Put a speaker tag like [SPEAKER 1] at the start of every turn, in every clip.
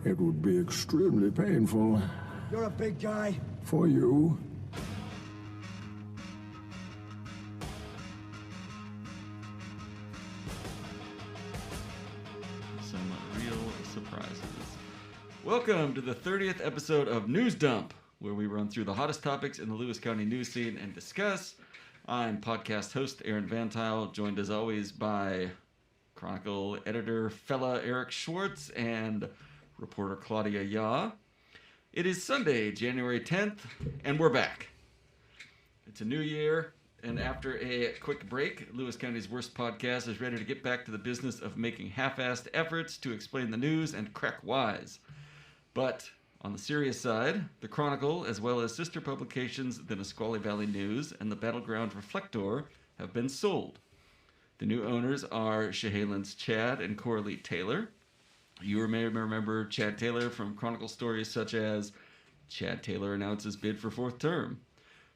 [SPEAKER 1] It would be extremely painful.
[SPEAKER 2] You're a big guy.
[SPEAKER 1] For you.
[SPEAKER 3] Some real surprises. Welcome to the 30th episode of News Dump, where we run through the hottest topics in the Lewis County news scene and discuss. I'm podcast host Aaron Van Tile, joined as always by Chronicle editor fella Eric Schwartz and reporter Claudia Yaw. It is Sunday, January 10th, and we're back. It's a new year, and after a quick break, Lewis County's Worst Podcast is ready to get back to the business of making half-assed efforts to explain the news and crack wise. But on the serious side, the Chronicle, as well as sister publications the Nisqually Valley News and the Battleground Reflector, have been sold. The new owners are Chehalin's Chad and Coralie Taylor. You may remember Chad Taylor from Chronicle stories such as Chad Taylor announces bid for fourth term.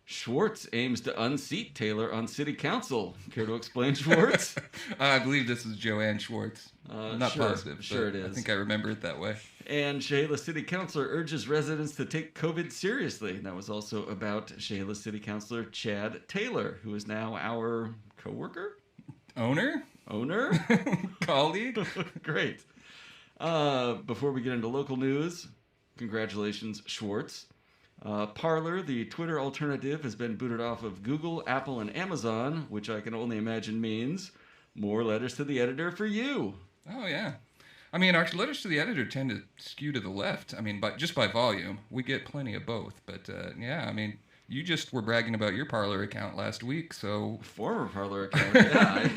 [SPEAKER 3] Schwartz aims to unseat Taylor on city council. Care to explain, Schwartz?
[SPEAKER 4] I believe this is Joanne Schwartz. Not
[SPEAKER 3] sure,
[SPEAKER 4] positive.
[SPEAKER 3] Sure it is.
[SPEAKER 4] I think I remember it that way.
[SPEAKER 3] And Chehalis City Councilor urges residents to take COVID seriously. That was also about Chehalis City Councilor Chad Taylor, who is now our co-worker?
[SPEAKER 4] Owner?
[SPEAKER 3] Colleague? Great. Before we get into local news, congratulations, Schwartz. Parler, the Twitter alternative, has been booted off of Google, Apple, and Amazon, which I can only imagine means more letters to the editor for you.
[SPEAKER 4] Oh, yeah. I mean, our letters to the editor tend to skew to the left. I mean, just by volume. We get plenty of both. But, yeah, I mean, you just were bragging about your Parler account last week, so...
[SPEAKER 3] Former Parler account, yeah.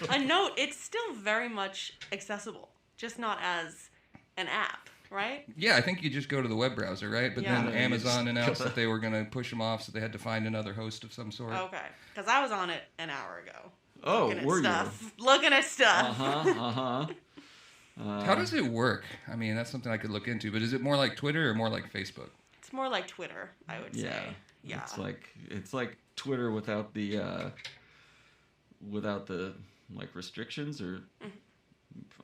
[SPEAKER 5] A note, it's still very much accessible, just not as an app, right?
[SPEAKER 4] Yeah, I think you just go to the web browser, right? But
[SPEAKER 5] Yeah.
[SPEAKER 4] then Amazon announced that they were going to push them off, so they had to find another host of some sort.
[SPEAKER 5] Okay, because I was on it an hour ago.
[SPEAKER 3] Oh, were
[SPEAKER 5] Looking at stuff.
[SPEAKER 4] How does it work? I mean, that's something I could look into, but is it more like Twitter or more like Facebook?
[SPEAKER 5] It's more like Twitter, I would say. Yeah.
[SPEAKER 3] It's like Twitter without the like restrictions or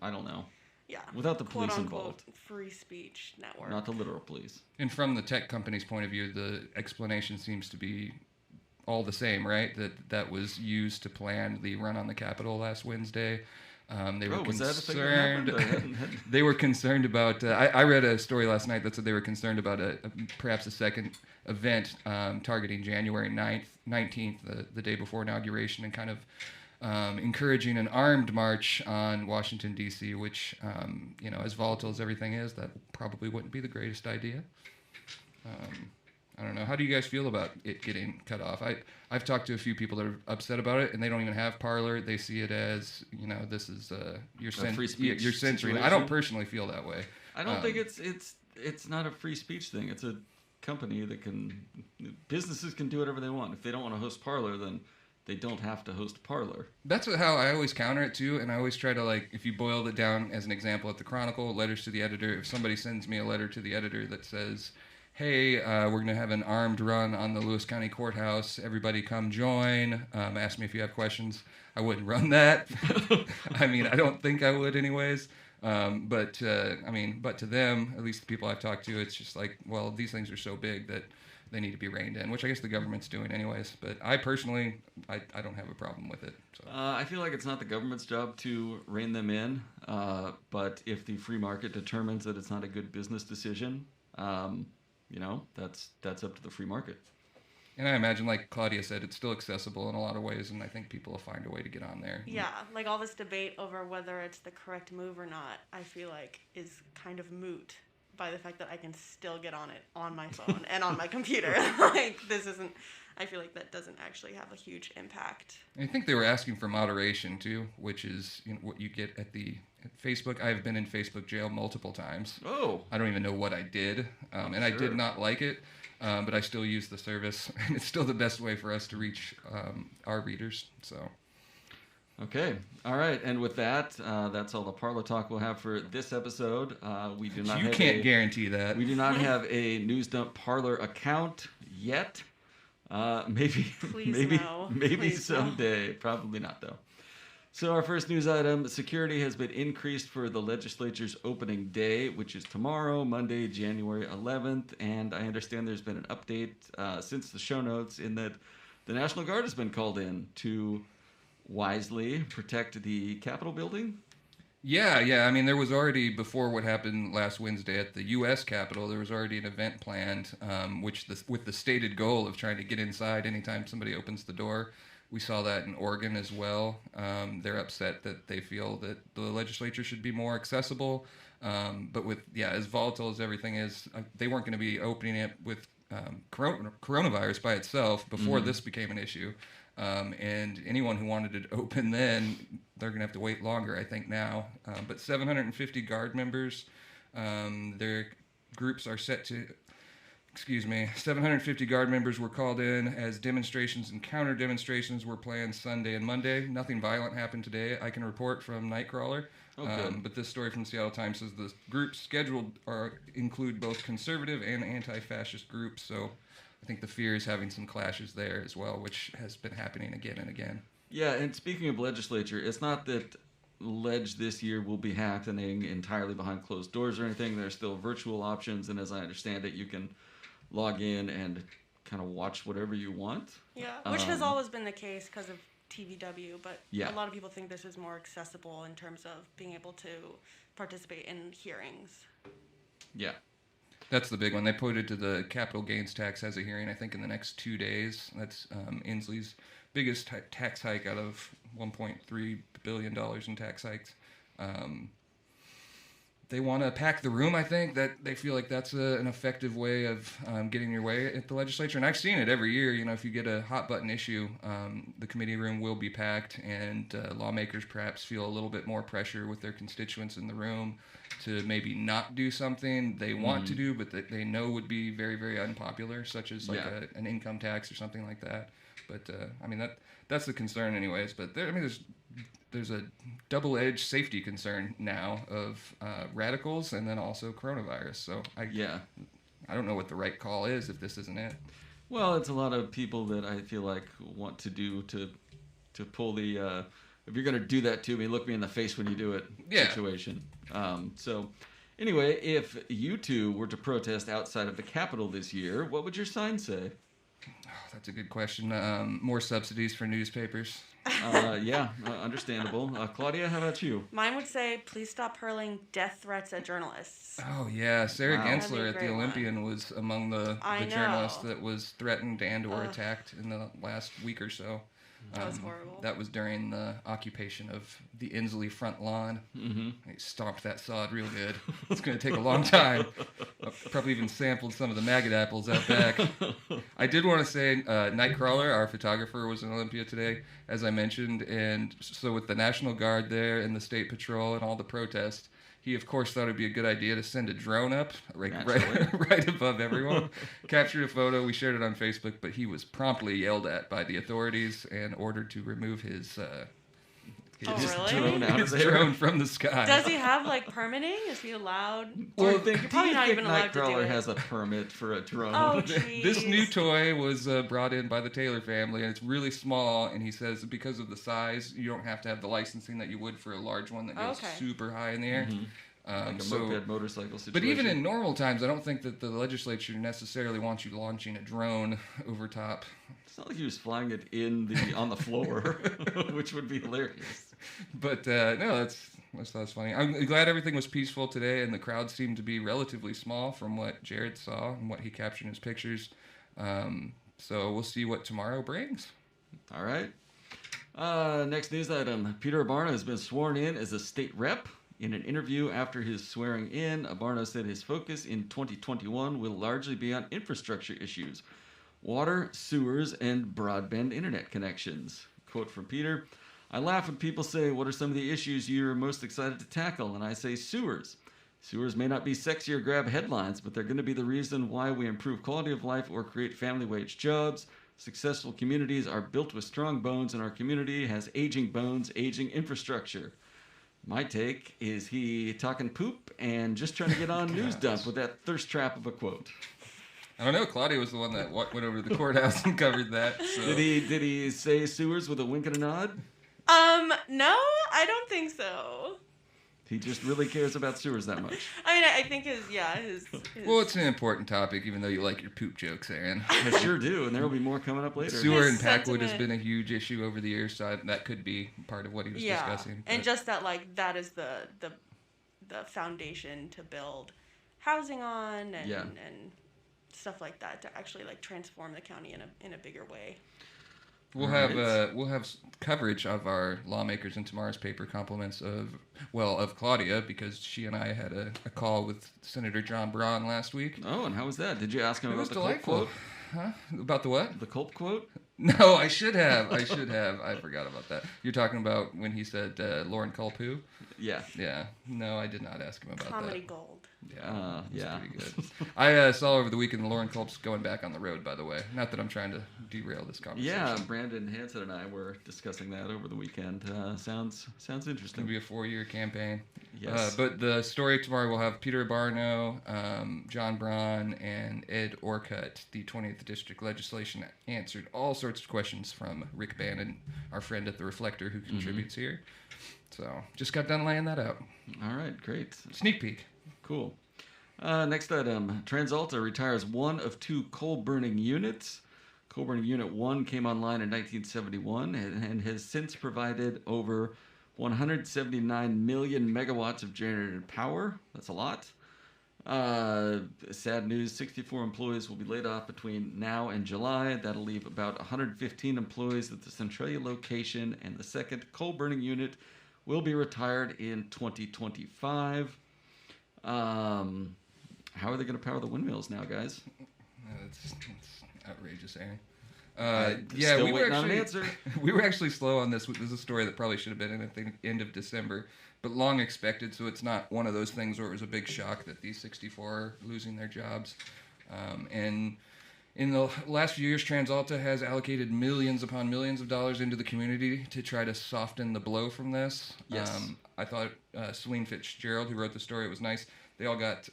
[SPEAKER 3] I don't know.
[SPEAKER 5] Yeah.
[SPEAKER 3] Without the police
[SPEAKER 5] quote, unquote,
[SPEAKER 3] involved.
[SPEAKER 5] Free speech network.
[SPEAKER 3] Not the literal police.
[SPEAKER 4] And from the tech company's point of view, the explanation seems to be all the same, right? That was used to plan the run on the Capitol last Wednesday. They were concerned. They were concerned about. I read a story last night that said they were concerned about perhaps a second event targeting January 19th, the day before inauguration, and kind of encouraging an armed march on Washington D.C., which as volatile as everything is, that probably wouldn't be the greatest idea. I don't know. How do you guys feel about it getting cut off? I've talked to a few people that are upset about it, and they don't even have Parler. They see it as, this is you're censoring. I don't personally feel that way.
[SPEAKER 3] I don't think it's not a free speech thing. It's a company that businesses can do whatever they want. If they don't want to host Parler, then they don't have to host Parler.
[SPEAKER 4] That's how I always counter it too, and I always try to, if you boiled it down as an example at the Chronicle, letters to the editor. If somebody sends me a letter to the editor that says, hey, we're going to have an armed run on the Lewis County Courthouse. Everybody come join. Ask me if you have questions. I wouldn't run that. I mean, I don't think I would anyways. But to them, at least the people I've talked to, it's just like, well, these things are so big that they need to be reined in, which I guess the government's doing anyways. But I personally, I don't have a problem with it. So. I
[SPEAKER 3] feel like it's not the government's job to rein them in. But if the free market determines that it's not a good business decision, that's up to the free market.
[SPEAKER 4] And I imagine, like Claudia said, it's still accessible in a lot of ways, and I think people will find a way to get on there.
[SPEAKER 5] Yeah, like all this debate over whether it's the correct move or not, I feel like is kind of moot by the fact that I can still get on it on my phone and on my computer. I feel like that doesn't actually have a huge impact.
[SPEAKER 4] I think they were asking for moderation too, which is what you get at Facebook. I've been in Facebook jail multiple times.
[SPEAKER 3] Oh.
[SPEAKER 4] I don't even know what I did, and I did not like it, but I still use the service, and it's still the best way for us to reach our readers. So.
[SPEAKER 3] Okay. All right. And with that, that's all the Parler talk we'll have for this episode. We do not.
[SPEAKER 4] You can't guarantee that.
[SPEAKER 3] We do not have a News Dump Parler account yet. Maybe
[SPEAKER 5] Please
[SPEAKER 3] someday.
[SPEAKER 5] No.
[SPEAKER 3] Probably not though. So our first news item, security has been increased for the legislature's opening day, which is tomorrow, Monday, January 11th. And I understand there's been an update since the show notes in that the National Guard has been called in to wisely protect the Capitol building.
[SPEAKER 4] Yeah. I mean, there was already, before what happened last Wednesday at the U.S. Capitol, there was already an event planned, with the stated goal of trying to get inside anytime somebody opens the door. We saw that in Oregon as well. They're upset that they feel that the legislature should be more accessible. But as volatile as everything is, they weren't going to be opening it with coronavirus by itself before this became an issue. And anyone who wanted it open then, they're going to have to wait longer, I think, now. But 750 Guard members, their groups are set to... 750 Guard members were called in as demonstrations and counter demonstrations were planned Sunday and Monday. Nothing violent happened today, I can report from Nightcrawler. But this story from Seattle Times says the groups scheduled include both conservative and anti-fascist groups. So I think the fear is having some clashes there as well, which has been happening again and again.
[SPEAKER 3] Yeah, and speaking of legislature, it's not that Ledge this year will be happening entirely behind closed doors or anything. There's still virtual options, and as I understand it, you can log in and kind of watch whatever you want.
[SPEAKER 5] Yeah, which has always been the case because of TVW, but
[SPEAKER 3] yeah.
[SPEAKER 5] A lot of people think this is more accessible in terms of being able to participate in hearings.
[SPEAKER 3] Yeah.
[SPEAKER 4] That's the big one. They put it to the capital gains tax has a hearing, I think, in the next 2 days. That's Inslee's biggest tax hike out of $1.3 billion in tax hikes. They want to pack the room, I think, that they feel like that's an effective way of getting your way at the legislature. And I've seen it every year. You know, if you get a hot button issue, the committee room will be packed, and lawmakers perhaps feel a little bit more pressure with their constituents in the room to maybe not do something they want to do, but that they know would be very, very unpopular, such as an income tax or something like that. But I mean, that's the concern, anyways. But there's a double-edged safety concern now of radicals and then also coronavirus. So I don't know what the right call is if this isn't it.
[SPEAKER 3] Well, it's a lot of people that I feel like want to do to pull the if you're going to do that to me, look me in the face when you do it situation. So anyway, if you two were to protest outside of the Capitol this year, what would your sign say?
[SPEAKER 4] Oh, that's a good question. More subsidies for newspapers.
[SPEAKER 3] Understandable. Claudia, how about you?
[SPEAKER 5] Mine would say, please stop hurling death threats at journalists.
[SPEAKER 4] Oh, yeah. Sarah Gensler at the Olympian was among the journalists that was threatened and or attacked in the last week or so.
[SPEAKER 5] That was horrible.
[SPEAKER 4] That was during the occupation of the Inslee front lawn. Mm-hmm. He stomped that sod real good. It's going to take a long time. Probably even sampled some of the maggot apples out back. I did want to say Nightcrawler, our photographer, was in Olympia today, as I mentioned. And so with the National Guard there and the State Patrol and all the protests, he, of course, thought it would be a good idea to send a drone up right above everyone. Captured a photo. We shared it on Facebook, but he was promptly yelled at by the authorities and ordered to remove his drone from the sky.
[SPEAKER 5] Does he have, permitting? Is he allowed?
[SPEAKER 3] Well,
[SPEAKER 5] you're probably not even allowed to do
[SPEAKER 3] Nightcrawler
[SPEAKER 5] it.
[SPEAKER 3] has a permit for a drone.
[SPEAKER 5] Oh, geez.
[SPEAKER 4] This new toy was brought in by the Taylor family, and it's really small, and he says because of the size, you don't have to have the licensing that you would for a large one that goes super high in the air.
[SPEAKER 3] Like a moped motorcycle situation.
[SPEAKER 4] But even in normal times, I don't think that the legislature necessarily wants you launching a drone over top.
[SPEAKER 3] It's not like he was flying it on the floor, which would be hilarious.
[SPEAKER 4] But no, that's funny. I'm glad everything was peaceful today, and the crowd seemed to be relatively small from what Jared saw and what he captured in his pictures. So we'll see what tomorrow brings.
[SPEAKER 3] All right. Next news item. Peter Abbarno has been sworn in as a state rep. In an interview after his swearing in, Abbarno said his focus in 2021 will largely be on infrastructure issues, water, sewers, and broadband internet connections. Quote from Peter, I laugh when people say, what are some of the issues you're most excited to tackle? And I say sewers. Sewers may not be sexy or grab headlines, but they're going to be the reason why we improve quality of life or create family wage jobs. Successful communities are built with strong bones, and our community has aging bones, aging infrastructure. My take is he talking poop and just trying to get on News Dump with that thirst trap of a quote.
[SPEAKER 4] I don't know. Claudia was the one that went over to the courthouse and covered that. So.
[SPEAKER 3] Did he say sewers with a wink and a nod?
[SPEAKER 5] No, I don't think so.
[SPEAKER 3] He just really cares about sewers that much.
[SPEAKER 5] I mean, I think his.
[SPEAKER 4] Well, it's an important topic, even though you like your poop jokes, Aaron.
[SPEAKER 3] I sure do, and there will be more coming up later.
[SPEAKER 4] Sewer in
[SPEAKER 5] His
[SPEAKER 4] Packwood has
[SPEAKER 5] sentiment-
[SPEAKER 4] been a huge issue over the years, so that could be part of what he was discussing.
[SPEAKER 5] And
[SPEAKER 4] but-
[SPEAKER 5] just that, like, that is the foundation to build housing on and stuff like that to actually like transform the county in a bigger way.
[SPEAKER 4] We'll have coverage of our lawmakers in tomorrow's paper. Compliments of Claudia, because she and I had a call with Senator John Braun last week.
[SPEAKER 3] Oh, and how was that? Did you ask him
[SPEAKER 4] It
[SPEAKER 3] about
[SPEAKER 4] was
[SPEAKER 3] the
[SPEAKER 4] delightful.
[SPEAKER 3] Culp quote?
[SPEAKER 4] Huh? About the what?
[SPEAKER 3] The Culp quote?
[SPEAKER 4] No, I should have. I forgot about that. You're talking about when he said Lauren Culp who?
[SPEAKER 3] Yeah.
[SPEAKER 4] Yeah. No, I did not ask him about
[SPEAKER 5] Comedy
[SPEAKER 4] that.
[SPEAKER 5] gold.
[SPEAKER 4] Yeah, it was
[SPEAKER 3] yeah.
[SPEAKER 4] pretty good. I saw over the weekend Lauren Culp's going back on the road, by the way. Not that I'm trying to derail this conversation.
[SPEAKER 3] Yeah, Brandon Hansen and I were discussing that over the weekend. Sounds
[SPEAKER 4] It's going
[SPEAKER 3] interesting.
[SPEAKER 4] to be a 4-year campaign.
[SPEAKER 3] Yes.
[SPEAKER 4] But the story tomorrow will have Peter Abbarno, John Braun, and Ed Orcutt. The 20th District Legislation answered all sorts of questions from Rick Bannon, our friend at The Reflector who contributes here. So just got done laying that out.
[SPEAKER 3] All right, great.
[SPEAKER 4] Sneak peek.
[SPEAKER 3] Cool. Next item. TransAlta retires one of 2 coal-burning units. Coal-burning Unit 1 came online in 1971 and has since provided over 179 million megawatts of generated power. That's a lot. Sad news, 64 employees will be laid off between now and July. That'll leave about 115 employees at the Centralia location, and the second coal-burning unit will be retired in 2025. How are they going to power the windmills now, guys?
[SPEAKER 4] It's outrageous, Aaron.
[SPEAKER 3] Still
[SPEAKER 4] we were
[SPEAKER 3] waiting on an
[SPEAKER 4] actually
[SPEAKER 3] answer.
[SPEAKER 4] we were actually slow on this. This is a story that probably should have been in at the end of December, but long expected. So it's not one of those things where it was a big shock that these 64 are losing their jobs. And in the last few years, TransAlta has allocated millions upon millions of dollars into the community to try to soften the blow from this.
[SPEAKER 3] Yes.
[SPEAKER 4] I thought Celine Fitzgerald, who wrote the story, it was nice. They all got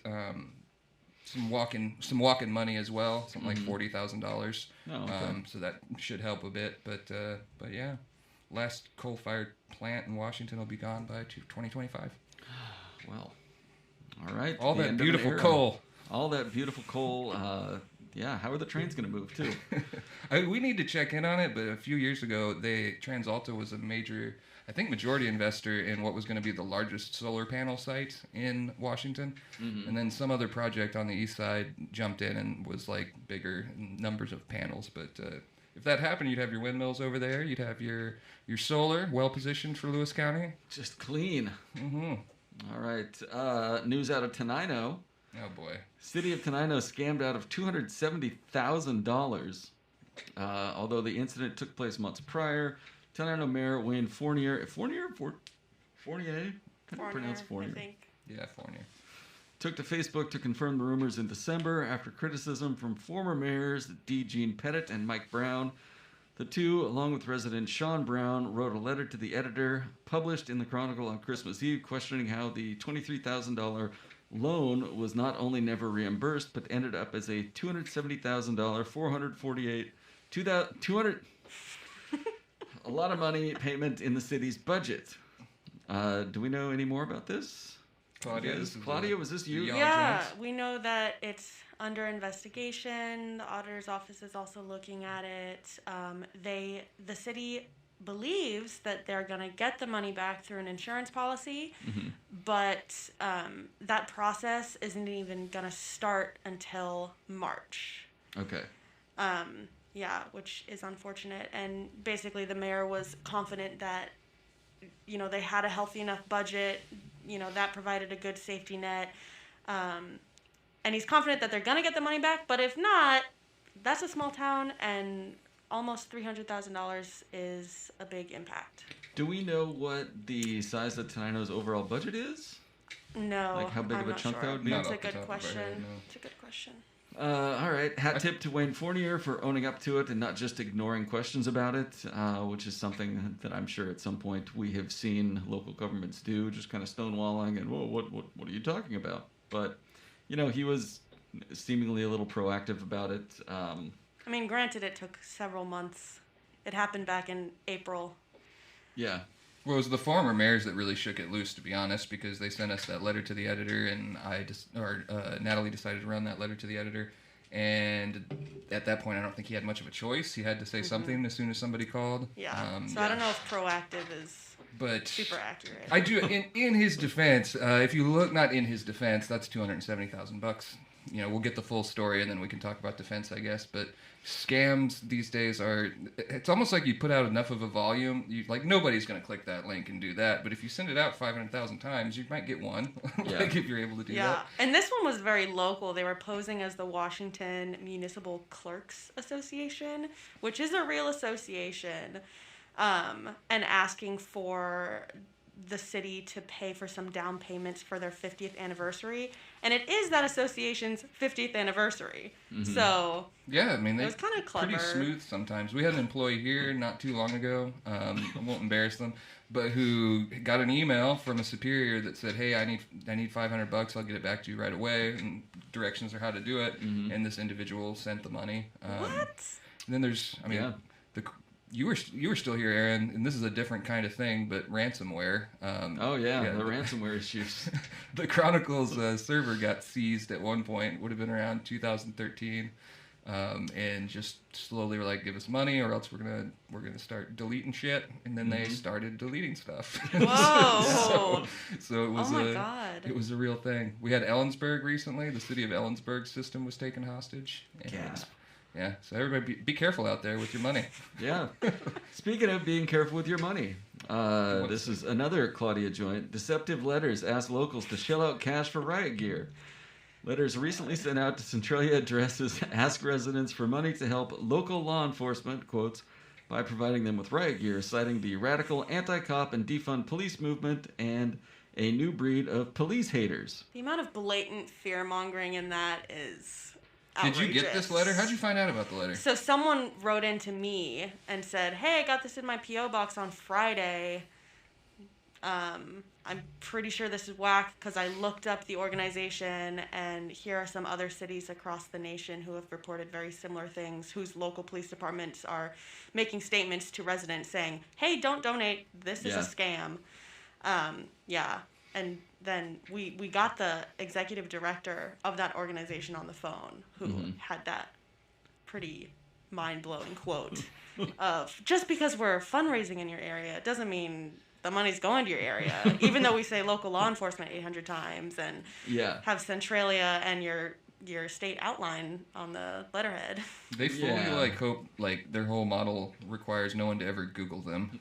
[SPEAKER 4] some walk-in money as well, something like $40,000.
[SPEAKER 3] Oh, okay.
[SPEAKER 4] So that should help a bit. But yeah, last coal-fired plant in Washington will be gone by 2025.
[SPEAKER 3] Well, all right.
[SPEAKER 4] All
[SPEAKER 3] the
[SPEAKER 4] that
[SPEAKER 3] end of an
[SPEAKER 4] beautiful
[SPEAKER 3] era.
[SPEAKER 4] coal.
[SPEAKER 3] All that beautiful coal. Yeah, how are the trains going to move, too?
[SPEAKER 4] We need to check in on it, but a few years ago, TransAlta was a major, I think, majority investor in what was going to be the largest solar panel site in Washington. And then some other project on the east side jumped in and was like bigger numbers of panels. But if that happened, you'd have your windmills over there. You'd have your solar well positioned for Lewis County.
[SPEAKER 3] Just clean.
[SPEAKER 4] Mm-hmm.
[SPEAKER 3] All right. News out of Tenino.
[SPEAKER 4] Oh, boy.
[SPEAKER 3] City of Tenino scammed out of $270,000. Although the incident took place months prior, Tenino Mayor Wayne Fournier. Fournier? How do you pronounce Fournier?
[SPEAKER 5] I think.
[SPEAKER 4] Yeah, Fournier.
[SPEAKER 3] Took to Facebook to confirm the rumors in December after criticism from former mayors D. Gene Pettit and Mike Brown. The two, along with resident Sean Brown, wrote a letter to the editor published in the Chronicle on Christmas Eve questioning how the $23,000 loan was not only never reimbursed but ended up as a $270,000 200 a lot of money payment in the city's budget. Do we know any more about this?
[SPEAKER 4] Claudia,
[SPEAKER 3] Was this you?
[SPEAKER 5] Yeah, we know that it's under investigation. The auditor's office is also looking at it. The city believes that they're going to get the money back through an insurance policy, but that process isn't even going to start until March.
[SPEAKER 3] Okay.
[SPEAKER 5] Yeah, which is unfortunate. And basically the mayor was confident that, they had a healthy enough budget, that provided a good safety net. And he's confident that they're going to get the money back, but if not, that's a small town and almost $300,000 is a big impact.
[SPEAKER 3] Do we know what the size of Tenino's overall budget is?
[SPEAKER 5] No,
[SPEAKER 3] Like how big
[SPEAKER 5] I'm
[SPEAKER 3] of a
[SPEAKER 5] not
[SPEAKER 3] chunk
[SPEAKER 5] sure.
[SPEAKER 3] that would be?
[SPEAKER 5] That's
[SPEAKER 4] Not
[SPEAKER 5] a
[SPEAKER 4] off the
[SPEAKER 5] good
[SPEAKER 4] top of my
[SPEAKER 5] question.
[SPEAKER 4] head, no.
[SPEAKER 5] It's a good question.
[SPEAKER 3] All right. Hat tip to Wayne Fournier for owning up to it and not just ignoring questions about it, which is something that I'm sure at some point we have seen local governments do, just kind of stonewalling and, whoa, what are you talking about? But, he was seemingly a little proactive about it.
[SPEAKER 5] I mean, granted, it took several months. It happened back in April.
[SPEAKER 3] Yeah.
[SPEAKER 4] Well, it was the former mayors that really shook it loose, to be honest, because they sent us that letter to the editor, and Natalie decided to run that letter to the editor. And at that point, I don't think he had much of a choice. He had to say something as soon as somebody called.
[SPEAKER 5] Yeah. I don't know if proactive is super accurate.
[SPEAKER 4] I do. In his defense, if you look, not in his defense, that's $270,000. We'll get the full story and then we can talk about defense, I guess. But scams these days it's almost like you put out enough of a volume, nobody's going to click that link and do that. But if you send it out 500,000 times, you might get one, if you're able to do that.
[SPEAKER 5] Yeah, and this one was very local. They were posing as the Washington Municipal Clerks Association, which is a real association, and asking for the city to pay for some down payments for their 50th anniversary, and it is that association's 50th anniversary. Mm-hmm. So
[SPEAKER 4] yeah, I mean,
[SPEAKER 5] it was kind of clever.
[SPEAKER 4] Pretty smooth sometimes. We had an employee here not too long ago. I won't embarrass them, but who got an email from a superior that said, "Hey, I need $500. I'll get it back to you right away," and directions are how to do it. Mm-hmm. And this individual sent the money.
[SPEAKER 5] What?
[SPEAKER 4] And then there's, You were still here, Aaron, and this is a different kind of thing, but ransomware.
[SPEAKER 3] The ransomware issues.
[SPEAKER 4] The Chronicle's server got seized at one point. It would have been around 2013, and just slowly were like, "Give us money, or else we're gonna start deleting shit." And then they started deleting stuff.
[SPEAKER 5] Whoa!
[SPEAKER 4] so it was
[SPEAKER 5] God.
[SPEAKER 4] It was a real thing. We had Ellensburg recently. The city of Ellensburg's system was taken hostage.
[SPEAKER 3] Gasp.
[SPEAKER 4] Yeah, so everybody be careful out there with your money.
[SPEAKER 3] Yeah. Speaking of being careful with your money, this is another Claudia joint. Deceptive letters ask locals to shell out cash for riot gear. Letters recently sent out to Centralia addresses ask residents for money to help local law enforcement, quotes, by providing them with riot gear, citing the radical anti-cop and defund police movement and a new breed of police haters.
[SPEAKER 5] The amount of blatant fear-mongering in that is outrageous.
[SPEAKER 4] Did you get this letter? How'd you find out about the letter?
[SPEAKER 5] So someone wrote in to me and said, "Hey, I got this in my P.O. box on Friday. I'm pretty sure this is whack because I looked up the organization, and here are some other cities across the nation who have reported very similar things, whose local police departments are making statements to residents saying, 'Hey, don't donate. This is a scam.'" And then we got the executive director of that organization on the phone who had that pretty mind-blowing quote of, "Just because we're fundraising in your area doesn't mean the money's going to your area." Even though we say local law enforcement 800 times and have Centralia and your state outline on the letterhead.
[SPEAKER 4] They fully hope their whole model requires no one to ever Google them.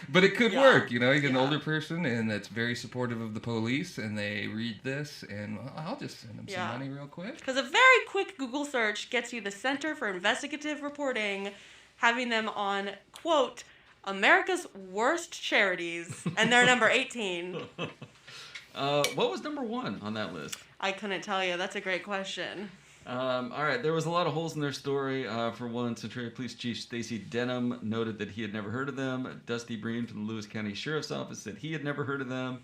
[SPEAKER 4] But it could work, you get an older person and that's very supportive of the police, and they read this and I'll just send them some money real quick.
[SPEAKER 5] Because a very quick Google search gets you the Center for Investigative Reporting having them on, quote, America's worst charities, and they're number 18.
[SPEAKER 3] What was number 1 on that list?
[SPEAKER 5] I couldn't tell you. That's a great question.
[SPEAKER 3] All right, there was a lot of holes in their story. For one, Centralia Police Chief Stacy Denham noted that he had never heard of them. Dusty Breen from the Lewis County Sheriff's Office said he had never heard of them.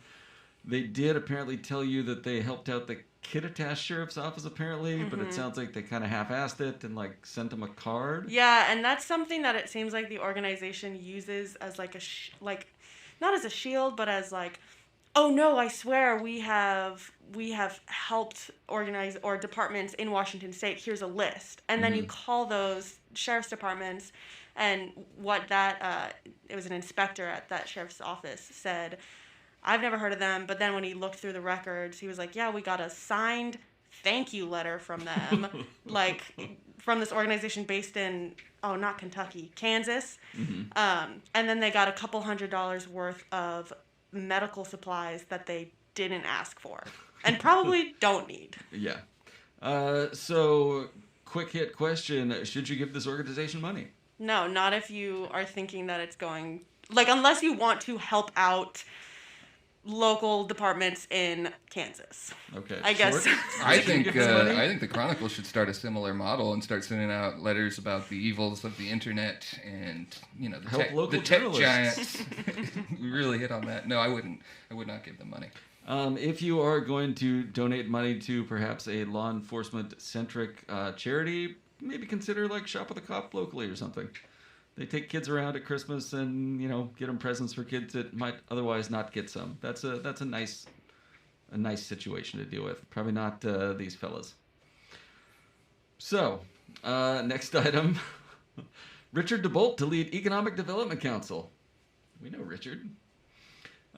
[SPEAKER 3] They did apparently tell you that they helped out the Kittitas Sheriff's Office, apparently, but it sounds like they kind of half-assed it and sent them a card.
[SPEAKER 5] Yeah, and that's something that it seems like the organization uses as not as a shield, but as "Oh no, I swear we have helped organize or departments in Washington State. Here's a list." And then you call those sheriff's departments, and what it was an inspector at that sheriff's office said, "I've never heard of them," but then when he looked through the records, he was like, "Yeah, we got a signed thank you letter from them, from this organization based in, not Kentucky, Kansas." And then they got a couple $100 worth of medical supplies that they didn't ask for and probably don't need.
[SPEAKER 3] Yeah. So, quick hit question. Should you give this organization money?
[SPEAKER 5] No, not if you are thinking that it's going... unless you want to help out local departments in Kansas.
[SPEAKER 3] Okay.
[SPEAKER 5] I guess.
[SPEAKER 4] I think the Chronicle should start a similar model and start sending out letters about the evils of the internet and the tech giants. We really hit on that. No, I wouldn't. I would not give them money.
[SPEAKER 3] If you are going to donate money to perhaps a law enforcement centric charity, maybe consider Shop with a Cop locally or something. They take kids around at Christmas and, get them presents for kids that might otherwise not get some. That's a nice situation to deal with. Probably not these fellas. So, next item. Richard DeBolt to lead Economic Development Council. We know Richard.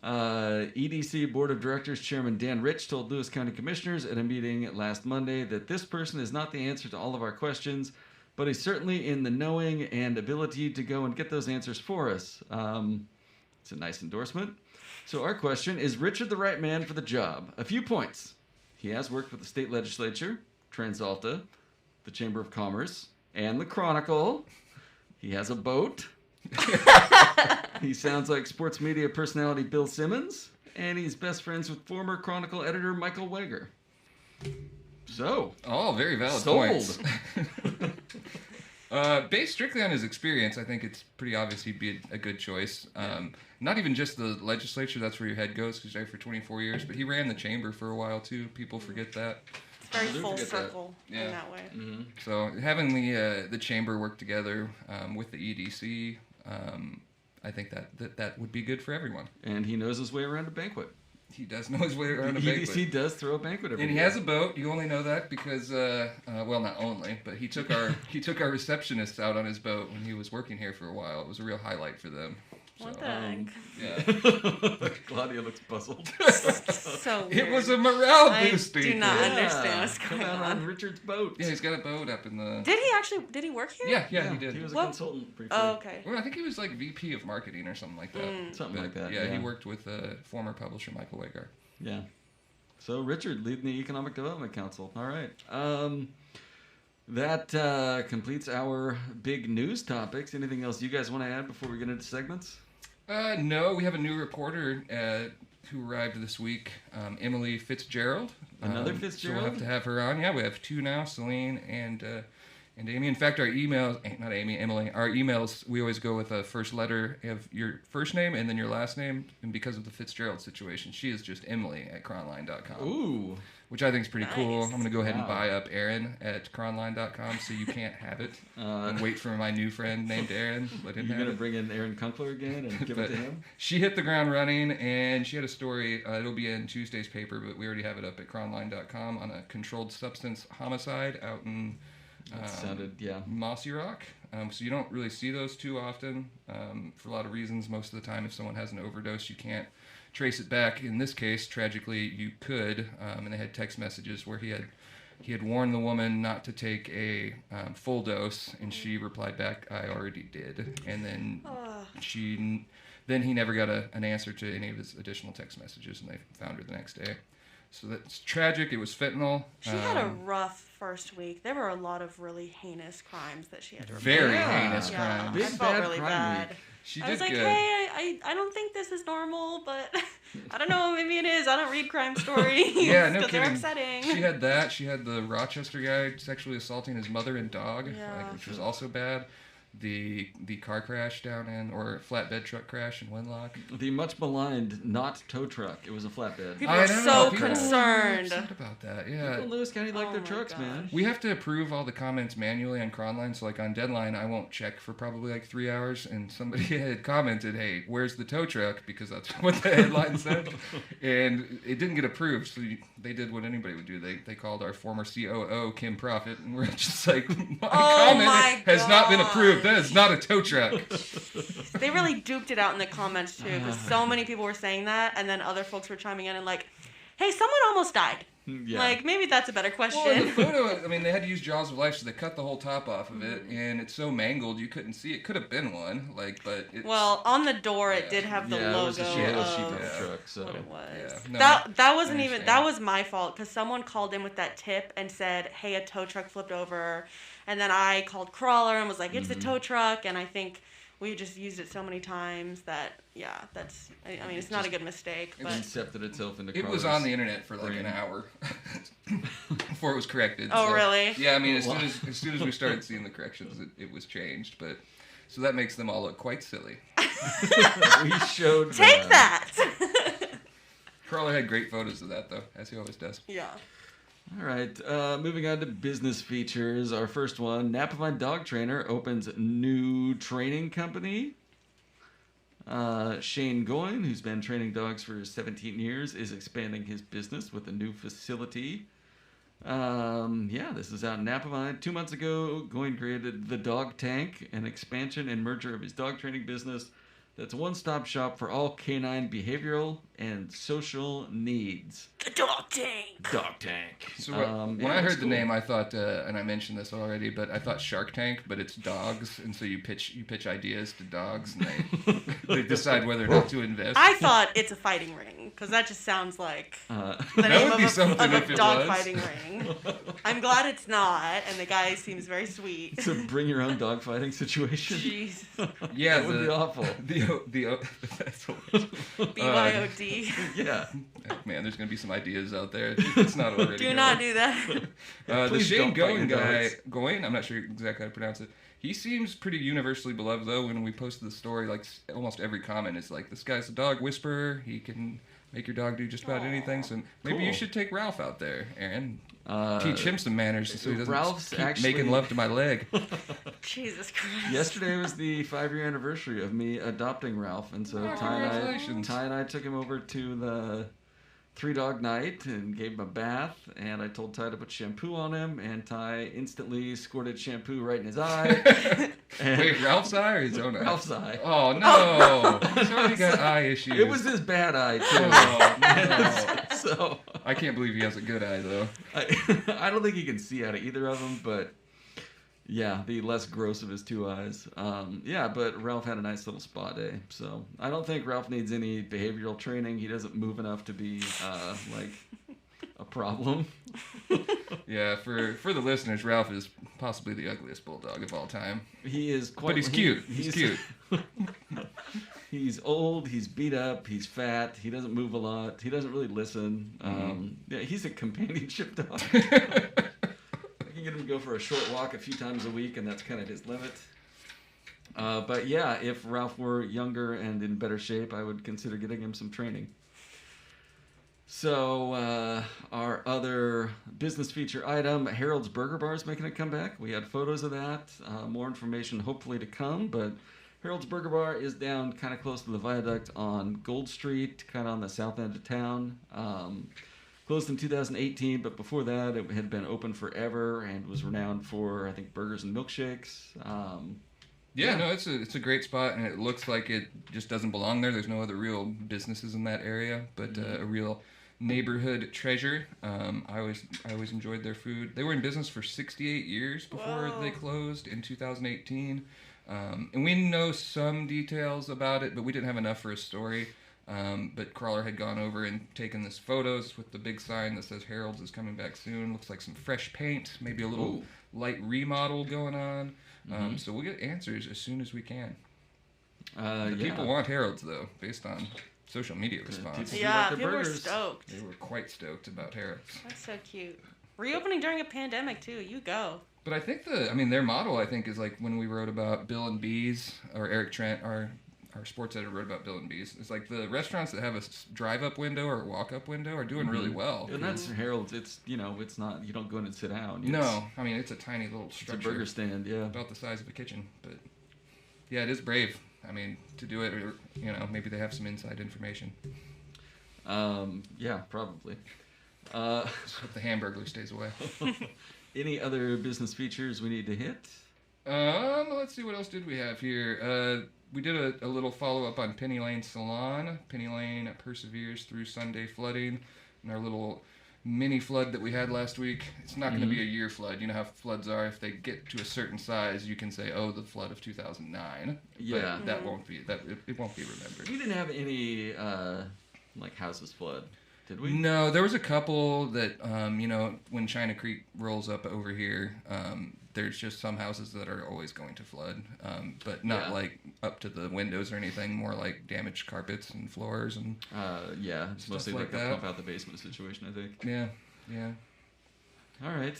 [SPEAKER 3] EDC Board of Directors Chairman Dan Rich told Lewis County Commissioners at a meeting last Monday that this person is not the answer to all of our questions, but he's certainly in the knowing and ability to go and get those answers for us. It's a nice endorsement. So our question, is Richard the right man for the job? A few points. He has worked with the state legislature, TransAlta, the Chamber of Commerce, and the Chronicle. He has a boat. He sounds like sports media personality Bill Simmons, and he's best friends with former Chronicle editor Michael Wager. So,
[SPEAKER 4] all very valid
[SPEAKER 3] sold.
[SPEAKER 4] Points. Based strictly on his experience, I think it's pretty obvious he'd be a good choice. Not even just the legislature, that's where your head goes, because he's there for 24 years, but he ran the chamber for a while too. People forget that.
[SPEAKER 5] It's very full circle in that way.
[SPEAKER 4] Mm-hmm. So having the chamber work together with the EDC, I think that would be good for everyone.
[SPEAKER 3] And he knows his way around a banquet.
[SPEAKER 4] He does know his way around a banquet.
[SPEAKER 3] He does throw a banquet every
[SPEAKER 4] And he
[SPEAKER 3] year.
[SPEAKER 4] has a boat. You only know that because, well, not only, but he took our receptionists out on his boat when he was working here for a while. It was a real highlight for them.
[SPEAKER 5] What the heck?
[SPEAKER 4] Yeah.
[SPEAKER 3] Claudia looks puzzled.
[SPEAKER 5] So weird.
[SPEAKER 4] It was a morale
[SPEAKER 5] I
[SPEAKER 4] booster.
[SPEAKER 5] do not understand what's going
[SPEAKER 3] Come out
[SPEAKER 5] on.
[SPEAKER 3] on Richard's boat.
[SPEAKER 4] Yeah, he's got a boat up in the...
[SPEAKER 5] Did he work here?
[SPEAKER 4] Yeah, he did.
[SPEAKER 3] He was a
[SPEAKER 5] What?
[SPEAKER 3] consultant briefly.
[SPEAKER 5] Oh, okay.
[SPEAKER 4] Well, I think he was like VP of marketing or something like that.
[SPEAKER 3] Something like that.
[SPEAKER 4] Yeah, he worked with former publisher Michael Wager.
[SPEAKER 3] Yeah. So Richard leading the Economic Development Council. All right. That completes our big news topics. Anything else you guys want to add before we get into segments?
[SPEAKER 4] No, we have a new reporter who arrived this week, Emily Fitzgerald.
[SPEAKER 3] Another Fitzgerald?
[SPEAKER 4] So we'll have to have her on. Yeah, we have two now, Celine and Amy. In fact, our emails, not Amy, Emily, our emails, we always go with a first letter of your first name and then your last name. And because of the Fitzgerald situation, she is just Emily at cronline.com.
[SPEAKER 3] Ooh.
[SPEAKER 4] Which I think is pretty cool.
[SPEAKER 5] Nice.
[SPEAKER 4] I'm going to go ahead and
[SPEAKER 3] Wow.
[SPEAKER 4] buy up Aaron at cronline.com so you can't have it. And wait for my new friend named Aaron. Let him
[SPEAKER 3] You're
[SPEAKER 4] have
[SPEAKER 3] going to
[SPEAKER 4] it.
[SPEAKER 3] bring in Aaron Kunkler again and give it to him?
[SPEAKER 4] She hit the ground running, and she had a story. It'll be in Tuesday's paper, but we already have it up at cronline.com on a controlled substance homicide out in
[SPEAKER 3] That sounded, yeah.
[SPEAKER 4] Mossy Rock. So you don't really see those too often for a lot of reasons. Most of the time, if someone has an overdose, you can't trace it back. In this case, tragically, you could, and they had text messages where he had warned the woman not to take a full dose, and she replied back, "I already did." And then he never got an answer to any of his additional text messages, and they found her the next day. So that's tragic. It was fentanyl.
[SPEAKER 5] She had a rough first week. There were a lot of really heinous crimes that she had to report.
[SPEAKER 4] Very
[SPEAKER 3] Yeah.
[SPEAKER 4] heinous
[SPEAKER 5] Yeah.
[SPEAKER 4] crimes.
[SPEAKER 3] Big
[SPEAKER 5] I felt
[SPEAKER 3] bad
[SPEAKER 5] really
[SPEAKER 3] crime
[SPEAKER 5] bad.
[SPEAKER 3] week.
[SPEAKER 4] She
[SPEAKER 5] I
[SPEAKER 4] did
[SPEAKER 5] was like,
[SPEAKER 4] good.
[SPEAKER 5] hey, I don't think this is normal, but I don't know, maybe it is. I don't read crime stories.
[SPEAKER 4] Yeah, no
[SPEAKER 5] because they're
[SPEAKER 4] kidding.
[SPEAKER 5] upsetting.
[SPEAKER 4] She had that. She had the Rochester guy sexually assaulting his mother and dog,
[SPEAKER 5] Yeah.
[SPEAKER 4] which was also bad. The car crash or flatbed truck crash in Wenlock.
[SPEAKER 3] The much maligned not tow truck. It was a flatbed.
[SPEAKER 5] People are so concerned.
[SPEAKER 4] Upset about that, yeah.
[SPEAKER 3] People in Lewis County like
[SPEAKER 5] Oh
[SPEAKER 3] their
[SPEAKER 5] my
[SPEAKER 3] trucks,
[SPEAKER 5] gosh.
[SPEAKER 3] man.
[SPEAKER 4] We have to approve all the comments manually on Cronline, so like on deadline, I won't check for probably like 3 hours, and somebody had commented, "Hey, where's the tow truck?" Because that's what the headline said, and it didn't get approved. So they did what anybody would do. They called our former COO Kim Profit, and we're just like, "My comment has not been approved. That is not a tow truck."
[SPEAKER 5] They really duped it out in the comments too, because so many people were saying that, and then other folks were chiming in and like, "Hey, someone almost died."
[SPEAKER 3] Yeah.
[SPEAKER 5] Like, maybe that's a better question.
[SPEAKER 4] Well, in the photo, I mean, they had to use jaws of life, so they cut the whole top off of it, and it's so mangled you couldn't see it. Could have been one, but it's...
[SPEAKER 5] Well, on the door it did have the
[SPEAKER 3] Yeah, it
[SPEAKER 5] logo
[SPEAKER 3] was a
[SPEAKER 5] of
[SPEAKER 3] sheep truck, so.
[SPEAKER 5] what it was.
[SPEAKER 4] Yeah. No,
[SPEAKER 5] that wasn't
[SPEAKER 4] I
[SPEAKER 5] even,
[SPEAKER 4] understand.
[SPEAKER 5] that was my fault, because someone called in with that tip and said, "Hey, a tow truck flipped over," and then I called Crawler and was like, "It's a tow truck," and I think we just used it so many times that, yeah, that's, I mean, it's not a good mistake,
[SPEAKER 3] It
[SPEAKER 5] but...
[SPEAKER 3] incepted itself into
[SPEAKER 4] It was
[SPEAKER 3] Crawler's
[SPEAKER 4] on the internet for like
[SPEAKER 3] brain.
[SPEAKER 4] an hour before it was corrected.
[SPEAKER 5] Oh,
[SPEAKER 4] so-
[SPEAKER 5] really?
[SPEAKER 4] Yeah, I mean, as soon as we started seeing the corrections, it was changed. But so that makes them all look quite silly.
[SPEAKER 3] We showed
[SPEAKER 5] Take that!
[SPEAKER 4] Crawler had great photos of that, though, as he always does.
[SPEAKER 5] Yeah.
[SPEAKER 3] All right, moving on to business features. Our first one, Napavine Dog Trainer opens new training company. Shane Goyne, who's been training dogs for 17 years, is expanding his business with a new facility. This is out in Napavine. 2 months ago, Goyne created the Dog Tank, an expansion and merger of his dog training business that's a one-stop shop for all canine behavioral and social needs.
[SPEAKER 5] The Dog Tank.
[SPEAKER 3] Dog Tank.
[SPEAKER 4] So when I heard the name, I thought, and I mentioned this already, but I thought Shark Tank, but it's dogs, and so you pitch ideas to dogs, and they decide whether or not to invest.
[SPEAKER 5] I thought it's a fighting ring, because that just sounds like the
[SPEAKER 4] that
[SPEAKER 5] name
[SPEAKER 4] would be something
[SPEAKER 5] of
[SPEAKER 4] if
[SPEAKER 5] a
[SPEAKER 4] it
[SPEAKER 5] dog
[SPEAKER 4] was.
[SPEAKER 5] fighting ring. I'm glad it's not, and the guy seems very sweet.
[SPEAKER 3] It's a bring your own dog fighting situation.
[SPEAKER 5] Jeez.
[SPEAKER 3] Yeah, that would be awful.
[SPEAKER 4] That's hilarious.
[SPEAKER 5] BYOD.
[SPEAKER 3] Yeah.
[SPEAKER 4] Man, there's going to be some ideas out there. It's not already.
[SPEAKER 5] Do not do that.
[SPEAKER 4] The
[SPEAKER 3] Please
[SPEAKER 4] Shane
[SPEAKER 3] don't fight
[SPEAKER 4] Goyne
[SPEAKER 3] your
[SPEAKER 4] guy,
[SPEAKER 3] dogs.
[SPEAKER 4] Goyne, I'm not sure exactly how to pronounce it. He seems pretty universally beloved, though. When we posted the story, like almost every comment is like, "This guy's a dog whisperer. He can make your dog do just about anything." So maybe you
[SPEAKER 3] Cool.
[SPEAKER 4] should take Ralph out there, Aaron. Teach him some manners so he doesn't
[SPEAKER 3] Ralph's
[SPEAKER 4] keep
[SPEAKER 3] actually-
[SPEAKER 4] making love to my leg.
[SPEAKER 5] Jesus Christ.
[SPEAKER 3] Yesterday was the 5-year anniversary of me adopting Ralph, and so
[SPEAKER 4] Oh,
[SPEAKER 3] Ty
[SPEAKER 4] congratulations.
[SPEAKER 3] and I took him over to the 3-dog night and gave him a bath, and I told Ty to put shampoo on him, and Ty instantly squirted shampoo right in his eye. And
[SPEAKER 4] Wait, Ralph's eye or his own eye?
[SPEAKER 3] Ralph's eye.
[SPEAKER 4] Oh, no. He's already got eye issues.
[SPEAKER 3] It was his bad eye, too.
[SPEAKER 4] Oh, no.
[SPEAKER 3] So
[SPEAKER 4] I can't believe he has a good eye, though.
[SPEAKER 3] I don't think he can see out of either of them, but yeah, the less gross of his 2 eyes. But Ralph had a nice little spa day, so I don't think Ralph needs any behavioral training. He doesn't move enough to be like a problem.
[SPEAKER 4] Yeah, for the listeners, Ralph is possibly the ugliest bulldog of all time.
[SPEAKER 3] He is quite.
[SPEAKER 4] But he's cute. He's cute.
[SPEAKER 3] He's old. He's beat up. He's fat. He doesn't move a lot. He doesn't really listen. He's a companionship dog. I can get him to go for a short walk a few times a week, and that's kind of his limit. But yeah, if Ralph were younger and in better shape, I would consider getting him some training. So our other business feature item, Harold's Burger Bar is making a comeback. We had photos of that. More information hopefully to come, but Harold's Burger Bar is down kind of close to the viaduct on Gold Street, kind of on the south end of town. Closed in 2018, but before that it had been open forever and was renowned for, I think, burgers and milkshakes.
[SPEAKER 4] No, it's a great spot, and it looks like it just doesn't belong there. There's no other real businesses in that area, but a real neighborhood treasure. I always enjoyed their food. They were in business for 68 years before they closed in 2018. And we know some details about it, but we didn't have enough for a story. But Crawler had gone over and taken this photos with the big sign that says Harold's is coming back soon. Looks like some fresh paint, maybe a little light remodel going on. So we'll get answers as soon as we can. People want Harold's, though, based on social media response.
[SPEAKER 5] Yeah,
[SPEAKER 3] Like the
[SPEAKER 5] people were
[SPEAKER 3] burgers.
[SPEAKER 5] stoked.
[SPEAKER 4] They were quite stoked about Harold's.
[SPEAKER 5] That's so cute. Reopening during a pandemic, too. You go.
[SPEAKER 4] But I think their model, I think, is like when we wrote about Bill and Bees, or Eric Trent, our sports editor, wrote about Bill and Bees. It's like the restaurants that have a drive-up window or walk-up window are doing really well.
[SPEAKER 3] And that's Harold's. It's it's not, you don't go in and sit down.
[SPEAKER 4] No, I mean, it's a tiny little structure.
[SPEAKER 3] It's a burger stand, yeah.
[SPEAKER 4] About the size of a kitchen. But yeah, it is brave. I mean, to do it, or, maybe they have some inside information.
[SPEAKER 3] Yeah, probably.
[SPEAKER 4] Just hope the Hamburglar stays away.
[SPEAKER 3] Any other business features we need to hit?
[SPEAKER 4] Let's see, what else did we have here? We did a little follow-up on Penny Lane Salon. Penny Lane perseveres through Sunday flooding. And our little mini flood that we had last week, it's not going to be a year flood. You know how floods are. If they get to a certain size, you can say, the flood of 2009.
[SPEAKER 3] Yeah.
[SPEAKER 4] But that won't be, it won't be remembered.
[SPEAKER 3] We didn't have any, houses flood, did we?
[SPEAKER 4] No, there was a couple that, when China Creek rolls up over here, there's just some houses that are always going to flood, but not like up to the windows or anything, more like damaged carpets and floors and
[SPEAKER 3] it's mostly like a pump out the basement situation, I think.
[SPEAKER 4] Yeah.
[SPEAKER 3] All right.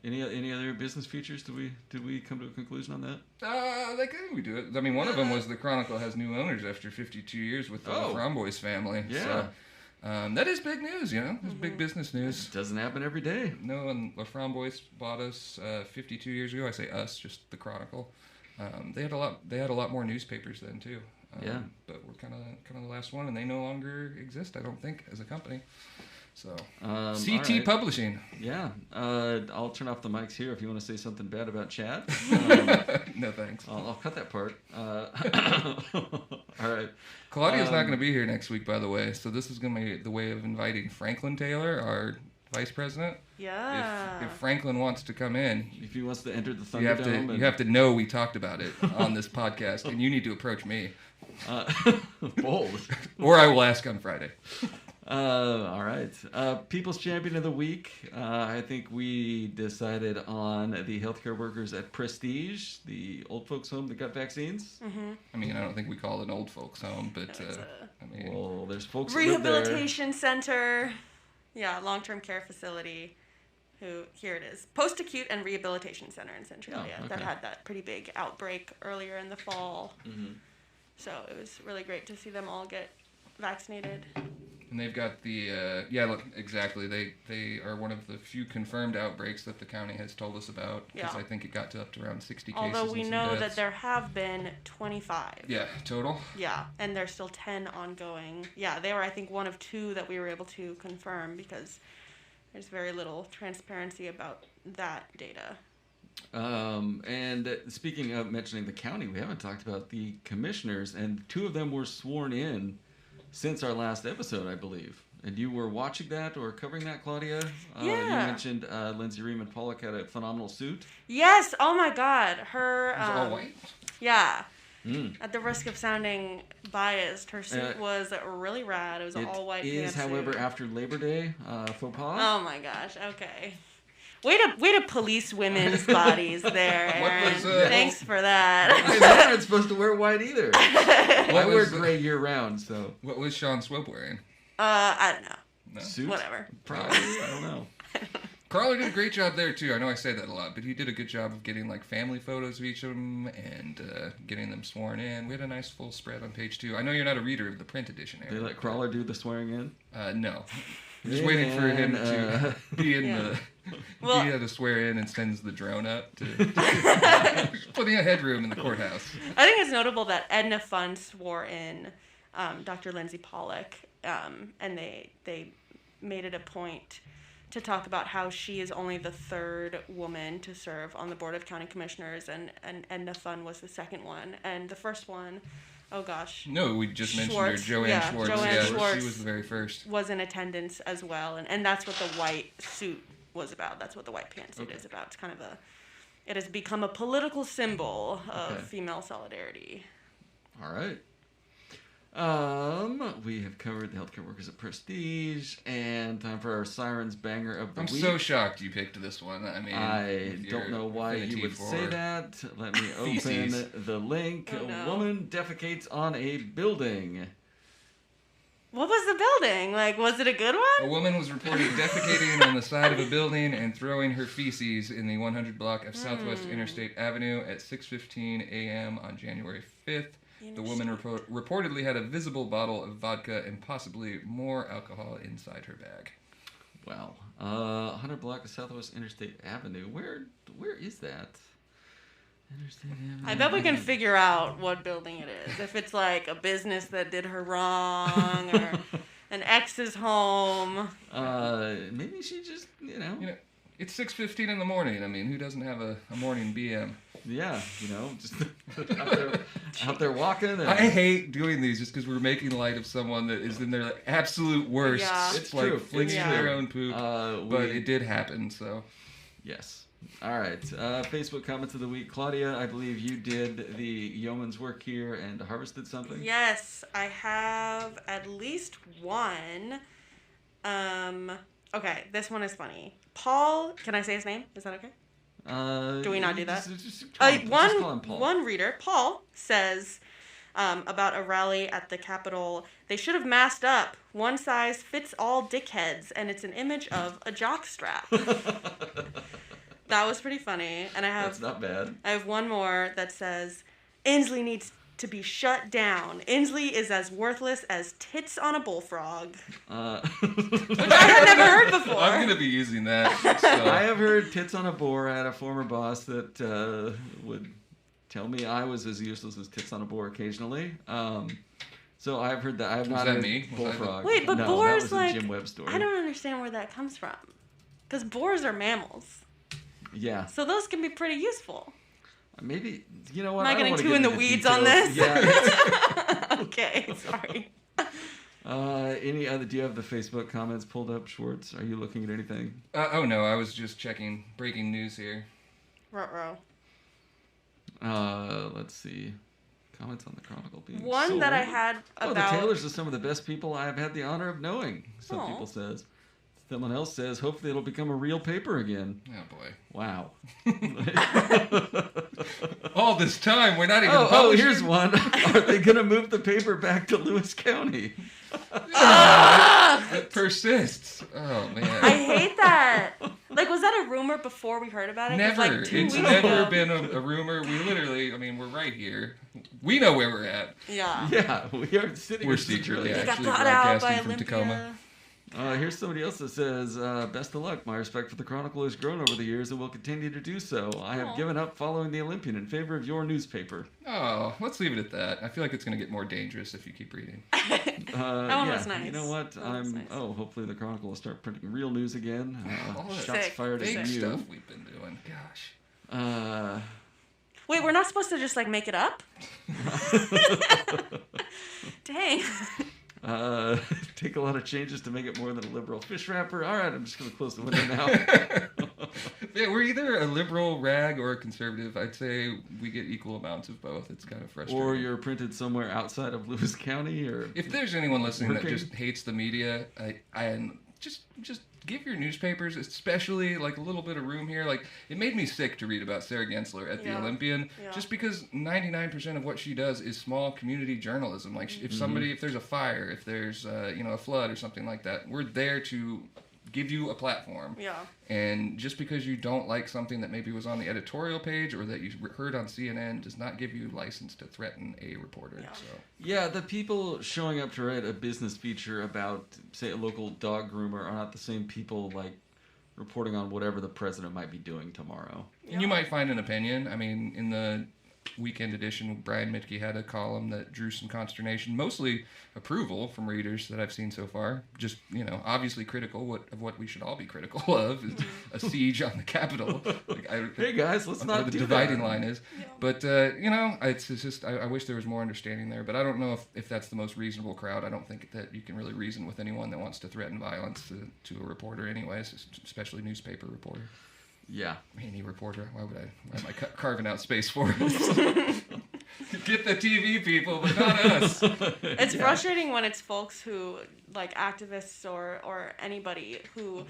[SPEAKER 3] Any other business features? Did we come to a conclusion on that?
[SPEAKER 4] I think we do it. I mean, one of them was the Chronicle has new owners after 52 years with the Fromboys family.
[SPEAKER 3] Yeah.
[SPEAKER 4] So, That is big news, you know. It's big business news.
[SPEAKER 3] It doesn't happen every day.
[SPEAKER 4] No, and La Framboise bought us 52 years ago. I say us, just the Chronicle. They had a lot more newspapers then too.
[SPEAKER 3] Yeah.
[SPEAKER 4] But we're kind of the last one, and they no longer exist, I don't think, as a company. So CT
[SPEAKER 3] right.
[SPEAKER 4] Publishing.
[SPEAKER 3] Yeah. I'll turn off the mics here if you want to say something bad about Chad.
[SPEAKER 4] No thanks.
[SPEAKER 3] I'll cut that part. All right.
[SPEAKER 4] Claudia's not going to be here next week, by the way. So this is going to be the way of inviting Franklin Taylor, our vice president.
[SPEAKER 5] Yeah.
[SPEAKER 4] If Franklin wants to come in,
[SPEAKER 3] If he wants to enter the
[SPEAKER 4] you
[SPEAKER 3] Thunderdome,
[SPEAKER 4] have to know we talked about it on this podcast, and you need to approach me.
[SPEAKER 3] Bold.
[SPEAKER 4] Or I will ask on Friday.
[SPEAKER 3] All right. People's Champion of the Week. I think we decided on the healthcare workers at Prestige, the old folks home that got vaccines.
[SPEAKER 5] Mm-hmm.
[SPEAKER 4] I mean, I don't think we call it an old folks home, but
[SPEAKER 3] Well, there's folks that live there.
[SPEAKER 5] Rehabilitation center. Yeah, long-term care facility. Here it is. Post-acute and rehabilitation center in Centralia that had that pretty big outbreak earlier in the fall.
[SPEAKER 3] Mm-hmm.
[SPEAKER 5] So it was really great to see them all get vaccinated.
[SPEAKER 4] And they've got the look, exactly. They are one of the few confirmed outbreaks that the county has told us about. Because I think it got to up to around 60 cases.
[SPEAKER 5] Although we know
[SPEAKER 4] deaths.
[SPEAKER 5] that there have been 25.
[SPEAKER 4] Yeah, total.
[SPEAKER 5] Yeah, and there's still 10 ongoing. Yeah, they were, I think, one of 2 that we were able to confirm because there's very little transparency about that data.
[SPEAKER 3] And speaking of mentioning the county, we haven't talked about the commissioners, and 2 of them were sworn in since our last episode, I believe. And you were watching that or covering that, Claudia?
[SPEAKER 5] Yeah.
[SPEAKER 3] You mentioned Lindsay Riemann-Pollock had a phenomenal suit.
[SPEAKER 5] Yes. Oh my God. Her.
[SPEAKER 4] It was all white.
[SPEAKER 5] Yeah.
[SPEAKER 3] Mm.
[SPEAKER 5] At the risk of sounding biased, her suit was really rad. It was an all-white pantsuit.
[SPEAKER 3] It is, however, after Labor Day faux pas.
[SPEAKER 5] Oh my gosh. Okay. Way to police women's bodies there, Aaron. Thanks for that.
[SPEAKER 3] They aren't supposed to wear white either. I wear gray year-round, so.
[SPEAKER 4] What was Sean Swope wearing?
[SPEAKER 5] I don't know.
[SPEAKER 4] No.
[SPEAKER 3] Suit?
[SPEAKER 5] Whatever.
[SPEAKER 3] Probably. I don't know.
[SPEAKER 4] Crawler did a great job there too. I know I say that a lot, but he did a good job of getting like family photos of each of them and getting them sworn in. We had a nice full spread on page 2. I know you're not a reader of the print edition, Aaron.
[SPEAKER 3] Did they let Crawler do the swearing in?
[SPEAKER 4] No. Just waiting for him to be in be able to swear in and sends the drone up to plenty of headroom in the courthouse.
[SPEAKER 5] I think it's notable that Edna Fund swore in Dr. Lindsay Pollock, and they made it a point to talk about how she is only the 3rd woman to serve on the Board of County Commissioners, and Edna Fund was the 2nd one, and the first one. Oh gosh.
[SPEAKER 4] No, we just mentioned her, Joanne Schwartz. She was the very first. Was
[SPEAKER 5] in attendance as well, and that's what the white suit was about. That's what the white pantsuit is about. It's kind of it has become a political symbol of female solidarity.
[SPEAKER 3] All right. We have covered the healthcare workers at Prestige, and time for our Sirens banger of the week.
[SPEAKER 4] I'm so shocked you picked this one. I mean,
[SPEAKER 3] I don't know why you would say that. Let me open the link.
[SPEAKER 5] Oh, no.
[SPEAKER 3] A woman defecates on a building.
[SPEAKER 5] What was the building? Like, was it a good
[SPEAKER 4] A
[SPEAKER 5] one?
[SPEAKER 4] woman was reported defecating on the side of a building and throwing her feces in the 100 block of Southwest Interstate Avenue at 6:15 a.m. on January 5th. The woman reportedly had a visible bottle of vodka and possibly more alcohol inside her bag.
[SPEAKER 3] Wow. 100 block of Southwest Interstate Avenue. Where is that? Interstate Avenue.
[SPEAKER 5] I bet we can figure out what building it is. If it's like a business that did her wrong or an ex's home.
[SPEAKER 3] Maybe she just,
[SPEAKER 4] It's 6:15 in the morning. I mean, who doesn't have a morning BM?
[SPEAKER 3] Yeah, just out there walking. And...
[SPEAKER 4] I hate doing these just because we're making light of someone that is in their absolute worst.
[SPEAKER 5] Yeah.
[SPEAKER 3] It's
[SPEAKER 4] like
[SPEAKER 3] true.
[SPEAKER 4] flinging their own poop. But it did happen, so.
[SPEAKER 3] Yes. All right. Facebook comments of the week. Claudia, I believe you did the yeoman's work here and harvested something.
[SPEAKER 5] Yes, I have at least one. Okay, this one is funny. Paul, can I say his name? Is that okay? Do we not do that?
[SPEAKER 3] Just call him Paul.
[SPEAKER 5] One reader, Paul, says about a rally at the Capitol, they should have masked up. One size fits all dickheads, and it's an image of a jockstrap. That was pretty funny. And that's
[SPEAKER 3] not bad.
[SPEAKER 5] I have one more that says, Inslee needs to be shut down. Inslee is as worthless as tits on a bullfrog. Which I had never heard before.
[SPEAKER 4] I'm going to be using that. So.
[SPEAKER 3] I have heard tits on a boar. I had a former boss that would tell me I was as useless as tits on a boar occasionally. So I've heard that. I have not heard bullfrog.
[SPEAKER 5] Wait, but
[SPEAKER 3] no,
[SPEAKER 5] boars,
[SPEAKER 3] that was a Jim Webb story.
[SPEAKER 5] I don't understand where that comes from. Because boars are mammals.
[SPEAKER 3] Yeah.
[SPEAKER 5] So those can be pretty useful.
[SPEAKER 3] Maybe, you know what?
[SPEAKER 5] Am I getting too in the weeds on this?
[SPEAKER 3] Yeah.
[SPEAKER 5] Okay, sorry.
[SPEAKER 3] Any other? Do you have the Facebook comments pulled up, Schwartz? Are you looking at anything?
[SPEAKER 4] Oh no, I was just checking breaking news here.
[SPEAKER 5] Ruh-roh.
[SPEAKER 3] Let's see. Comments on the Chronicle being
[SPEAKER 5] one
[SPEAKER 3] sold.
[SPEAKER 5] that I had about...
[SPEAKER 3] Oh, the Taylors are some of the best people I have had the honor of knowing. Some
[SPEAKER 5] Aww.
[SPEAKER 3] people says. Someone else says, hopefully it'll become a real paper again.
[SPEAKER 4] Oh, boy.
[SPEAKER 3] Wow.
[SPEAKER 4] All this time, we're not even
[SPEAKER 3] Oh,
[SPEAKER 4] publishing.
[SPEAKER 3] here's one. Are they going to move the paper back to Lewis County?
[SPEAKER 4] It persists. Oh, man.
[SPEAKER 5] I hate that. Like, was that a rumor before we heard about it? 'Cause,
[SPEAKER 4] Never.
[SPEAKER 5] Like, 2
[SPEAKER 4] It's
[SPEAKER 5] weeks
[SPEAKER 4] never
[SPEAKER 5] ago.
[SPEAKER 4] been a rumor. We literally, I mean, we're right here. We know where we're at.
[SPEAKER 5] Yeah.
[SPEAKER 3] Yeah, we are sitting
[SPEAKER 4] We're
[SPEAKER 3] here
[SPEAKER 4] secretly,
[SPEAKER 5] They got
[SPEAKER 4] actually
[SPEAKER 5] bought out by
[SPEAKER 4] broadcasting from
[SPEAKER 5] Olympia.
[SPEAKER 4] Tacoma.
[SPEAKER 3] Here's somebody else that says, best of luck. My respect for the Chronicle has grown over the years and will continue to do so. I have
[SPEAKER 5] Aw.
[SPEAKER 3] given up following the Olympian in favor of your newspaper.
[SPEAKER 4] Oh, let's leave it at that. I feel like it's going to get more dangerous if you keep reading.
[SPEAKER 5] That one was nice.
[SPEAKER 3] You know what?
[SPEAKER 5] That one was nice.
[SPEAKER 3] Hopefully the Chronicle will start printing real news again.
[SPEAKER 4] All that
[SPEAKER 3] Shots
[SPEAKER 5] Sick.
[SPEAKER 3] fired
[SPEAKER 4] fake
[SPEAKER 3] at you.
[SPEAKER 4] stuff we've been doing. Gosh.
[SPEAKER 5] Wait, we're not supposed to just, like, make it up? Dang.
[SPEAKER 3] Take a lot of changes to make it more than a liberal fish wrapper. All right, I'm just going to close the window now.
[SPEAKER 4] Yeah, we're either a liberal rag or a conservative. I'd say we get equal amounts of both. It's kind of frustrating.
[SPEAKER 3] Or you're printed somewhere outside of Lewis County, or
[SPEAKER 4] If there's anyone listening
[SPEAKER 3] Working.
[SPEAKER 4] that just hates the media, I just give your newspapers, especially like a little bit of room here. Like, it made me sick to read about Sarah Gensler at the
[SPEAKER 5] Yeah.
[SPEAKER 4] Olympian,
[SPEAKER 5] Yeah.
[SPEAKER 4] just because 99% of what she does is small community journalism. Like, if there's a fire, if there's a flood or something like that, we're there to give you a platform.
[SPEAKER 5] Yeah.
[SPEAKER 4] And just because you don't like something that maybe was on the editorial page or that you heard on CNN does not give you license to threaten a reporter.
[SPEAKER 5] Yeah.
[SPEAKER 4] So.
[SPEAKER 3] yeah, the people showing up to write a business feature about, say, a local dog groomer are not the same people like reporting on whatever the president might be doing tomorrow.
[SPEAKER 4] And you might find an opinion. I mean, in the weekend edition, Brian Mitke had a column that drew some consternation, mostly approval from readers that I've seen so far. Just, obviously critical of what we should all be critical of, is a siege on the Capitol.
[SPEAKER 3] Hey guys, let's not
[SPEAKER 4] where the
[SPEAKER 3] do
[SPEAKER 4] dividing
[SPEAKER 3] that.
[SPEAKER 4] line is.
[SPEAKER 5] Yeah.
[SPEAKER 4] But, it's just, I wish there was more understanding there, but I don't know if that's the most reasonable crowd. I don't think that you can really reason with anyone that wants to threaten violence to a reporter anyways, especially newspaper reporter.
[SPEAKER 3] Yeah.
[SPEAKER 4] Any reporter. Why am I carving out space for us? Get the TV people, but not us.
[SPEAKER 5] It's frustrating when it's folks who, like activists or anybody who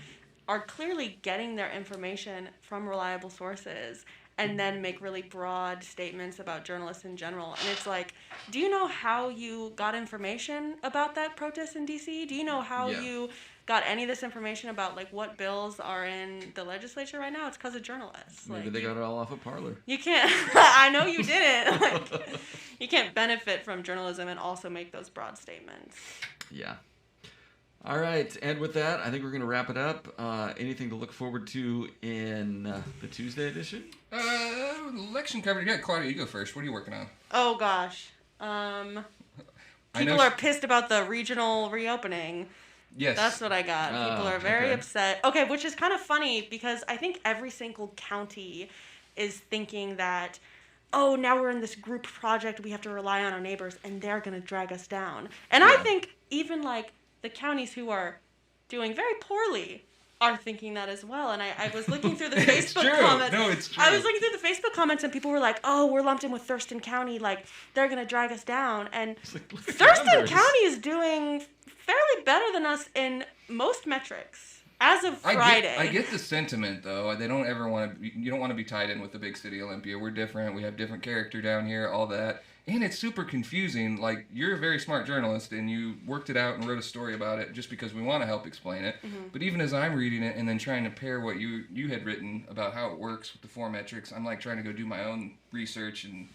[SPEAKER 5] are clearly getting their information from reliable sources and then make really broad statements about journalists in general. And it's like, do you know how you got information about that protest in D.C.? Do you know how
[SPEAKER 3] Yeah.
[SPEAKER 5] you got any of this information about, like, what bills are in the legislature right now? It's because of journalists.
[SPEAKER 3] Maybe
[SPEAKER 5] Like,
[SPEAKER 3] they got it all off of Parler.
[SPEAKER 5] You can't... I know you didn't. Like, you can't benefit from journalism and also make those broad statements.
[SPEAKER 3] Yeah. All right, and with that, I think we're going to wrap it up. Anything to look forward to in the Tuesday edition?
[SPEAKER 4] Election coverage. Yeah, Claudia, you go first. What are you working on?
[SPEAKER 5] Oh, gosh. People are pissed about the regional reopening.
[SPEAKER 4] Yes.
[SPEAKER 5] That's what I got. People are very
[SPEAKER 3] okay.
[SPEAKER 5] upset. Okay, which is kind of funny because I think every single county is thinking that, oh, now we're in this group project, we have to rely on our neighbors, and they're going to drag us down. And I think even, like, the counties who are doing very poorly are thinking that as well. And I was looking through the Facebook comments.
[SPEAKER 4] No, it's true.
[SPEAKER 5] I was looking through the Facebook comments, and people were like, oh, we're lumped in with Thurston County, like, they're going to drag us down. And
[SPEAKER 3] Like, look at the
[SPEAKER 5] Thurston
[SPEAKER 3] numbers.
[SPEAKER 5] County is doing fairly better than us in most metrics as of Friday.
[SPEAKER 4] I get the sentiment, though. They don't ever want to. You don't want to be tied in with the big city Olympia. We're different. We have different character down here. All that, and it's super confusing. Like, you're a very smart journalist, and you worked it out and wrote a story about it just because we want to help explain it.
[SPEAKER 5] Mm-hmm.
[SPEAKER 4] But even as I'm reading it and then trying to pair what you had written about how it works with the four metrics, I'm like trying to go do my own research and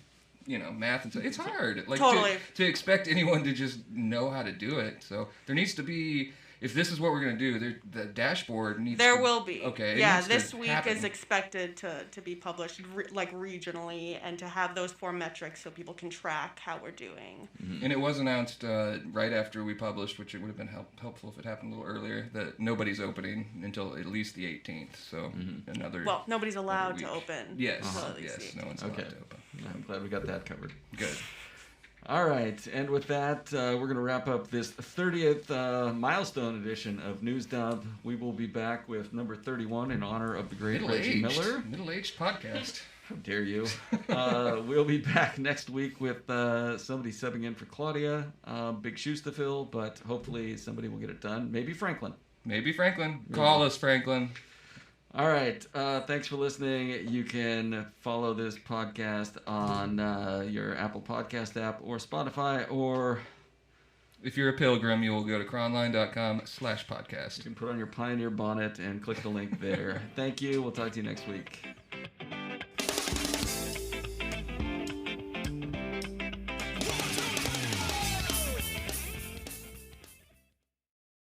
[SPEAKER 4] math and stuff. It's hard. Like
[SPEAKER 5] Totally.
[SPEAKER 4] to expect anyone to just know how to do it. So there needs to be. If this is what we're going to do, the dashboard needs
[SPEAKER 5] There
[SPEAKER 4] to...
[SPEAKER 5] will be.
[SPEAKER 4] Okay.
[SPEAKER 5] Yeah, this week
[SPEAKER 4] happen.
[SPEAKER 5] is expected to be published regionally and to have those 4 metrics so people can track how we're doing.
[SPEAKER 4] And it was announced right after we published, which it would have been helpful if it happened a little earlier, that nobody's opening until at least the 18th. So
[SPEAKER 5] Well, nobody's allowed to open.
[SPEAKER 4] Yes,
[SPEAKER 5] yes,
[SPEAKER 4] no one's allowed to open.
[SPEAKER 3] I'm glad we got that covered.
[SPEAKER 4] Good.
[SPEAKER 3] All right, and with that, we're going to wrap up this 30th milestone edition of News Dump. We will be back with number 31 in honor of the great Reggie Miller.
[SPEAKER 4] Middle-aged podcast.
[SPEAKER 3] How dare you? We'll be back next week with somebody subbing in for Claudia. Big shoes to fill, but hopefully somebody will get it done. Maybe Franklin.
[SPEAKER 4] Call us, Franklin.
[SPEAKER 3] All right. Thanks for listening. You can follow this podcast on your Apple Podcast app or Spotify, or
[SPEAKER 4] if you're a pilgrim, you will go to cronline.com/podcast.
[SPEAKER 3] You can put on your Pioneer bonnet and click the link there. Thank you. We'll talk to you next week.